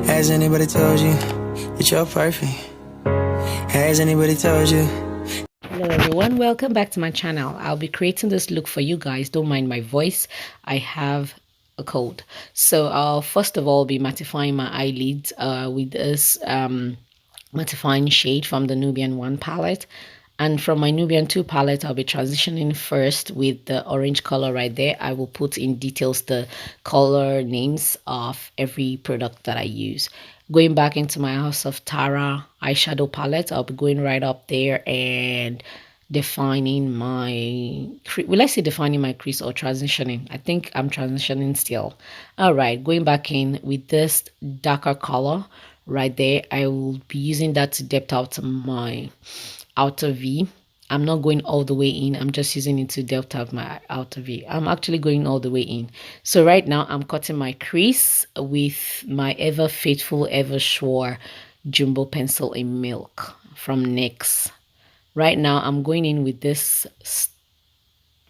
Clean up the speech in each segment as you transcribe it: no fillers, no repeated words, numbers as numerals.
Has anybody told you that you're perfect? Has anybody told you? Hello everyone, welcome back to my channel. I'll be creating this look for you guys. Don't mind my voice, I have a cold. So I'll first of all be mattifying my eyelids with this mattifying shade from the Nubian 1 palette. And from my Nubian 2 palette, I'll be transitioning first with the orange color right there. I will put in details the color names of every product that I use. Going back into my House of Tara eyeshadow palette, I'll be going right up there and defining my, will I say defining my crease or transitioning? I think I'm transitioning still. All right, going back in with this darker color right there. I will be using that to depth out my outer V. I'm not going all the way in. I'm just using it to depth out my outer V. I'm actually going all the way in. So right now I'm cutting my crease with my ever faithful, ever sure jumbo pencil in milk from NYX. Right now I'm going in with this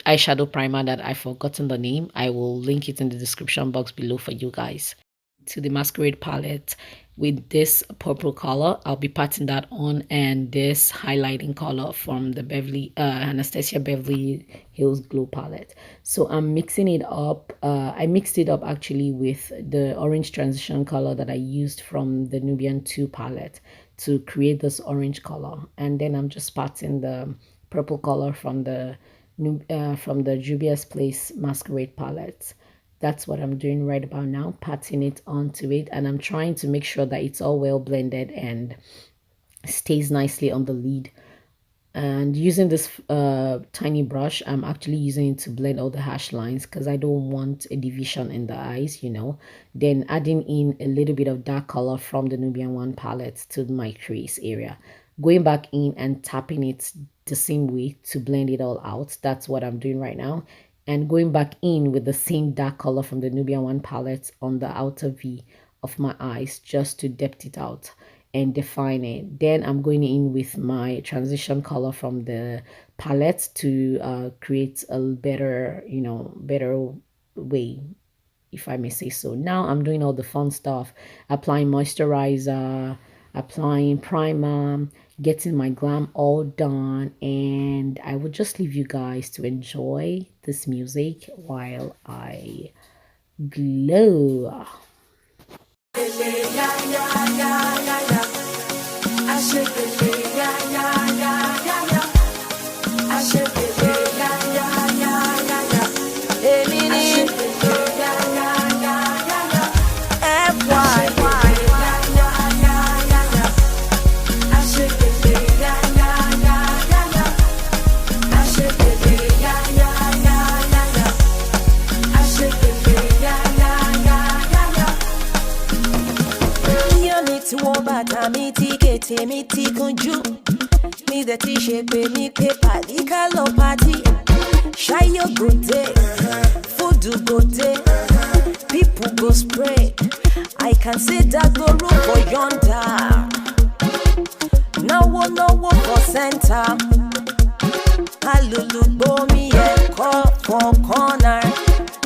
eyeshadow primer that I've forgotten the name. I will link it in the description box below for you guys. To the Masquerade palette with this purple color, I'll be patting that on, and this highlighting color from the Anastasia Beverly Hills Glow palette. So I'm mixing it up. I mixed it up actually with the orange transition color that I used from the Nubian 2 palette to create this orange color, and then I'm just patting the purple color from the Jubia's Place Masquerade palette. That's what I'm doing right about now, patting it onto it, and I'm trying to make sure that it's all well blended and stays nicely on the lid. And using this tiny brush, I'm actually using it to blend all the hash lines because I don't want a division in the eyes, you know. Then adding in a little bit of dark color from the Nubian 1 palette to my crease area. Going back in and tapping it the same way to blend it all out. That's what I'm doing right now. And going back in with the same dark color from the Nubian 1 palette on the outer V of my eyes just to depth it out and define it. Then I'm going in with my transition color from the palette to create a better, you know, better way, if I may say so. Now I'm doing all the fun stuff, applying moisturizer, applying primer, getting my glam all done, and I will just leave you guys to enjoy this music while I glow. Miti kunju me the t-shirt pay me paper likalo party shy your good day food do good day people go spray I can see that go room for yonder no for center alulu bomi e call for corner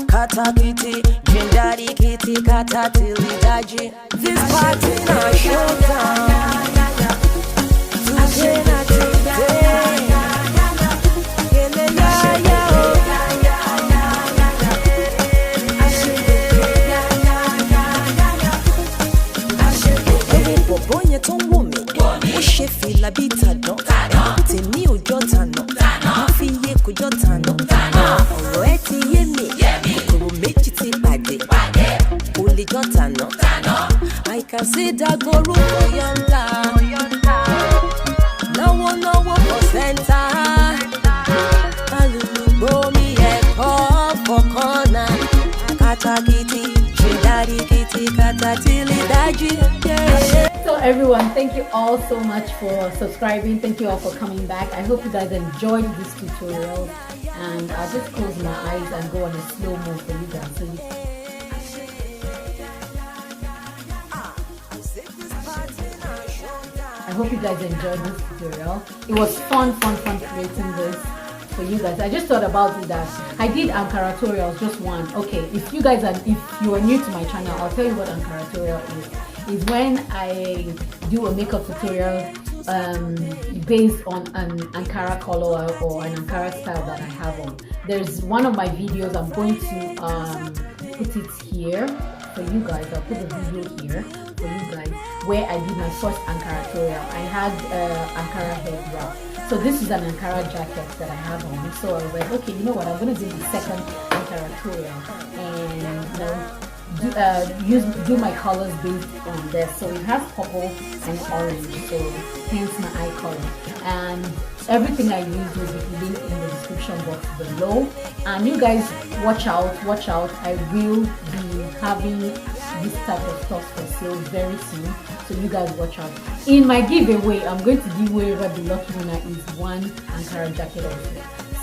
kata kitty jindari kitty kata tilidaji this party na showdown. La bita don tèmi ò jọ tànà mo fi yé kò jọ tànà ọ̀rọ̀ ẹ ti yé mi kòkòrò méjì ti pàdé kò lè jọ tànà I can see dagoru for yonder náwó for center alùpùpù mi ẹ̀kọ́ for corner katakiti ṣèdárí kìtì katatili dájú. So everyone, thank you all so much for subscribing. Thank you all for coming back. I hope you guys enjoyed this tutorial, and I'll just close my eyes and go on a slow-mo for you guys. So I hope you guys enjoyed this tutorial. It was fun creating this for you guys. I just thought about it that I did Ankaratorial, just one. Okay, if you are new to my channel, I'll tell you what Ankaratorial is when I do a makeup tutorial based on an Ankara color or an Ankara style that I have on. There's one of my videos, I'm going to put it here for you guys. I'll put the video here for you guys where I did my first Ankaratorial. I had Ankara head wrap. So this is an Ankara jacket that I have on. So I was like, okay, you know what, I'm going to do the second Ankaratorial and do my colors based on this. So it has purple and orange, so hence my eye color. And everything I use will be linked in the description box below. And you guys watch out, I will be having this type of stuff for sale very soon, so you guys watch out. In my giveaway, I'm going to give away the lucky winner is one Ankara jacket also.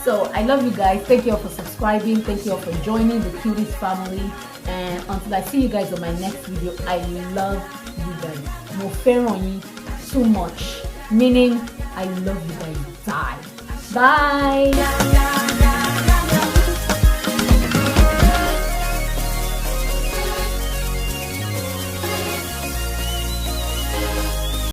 So I love you guys. Thank you all for subscribing. Thank you all for joining the Cuties family. And until I see you guys on my next video, I love you guys. Mo fẹ́ràn yín so much. Meaning, I love you guys. Die. Bye.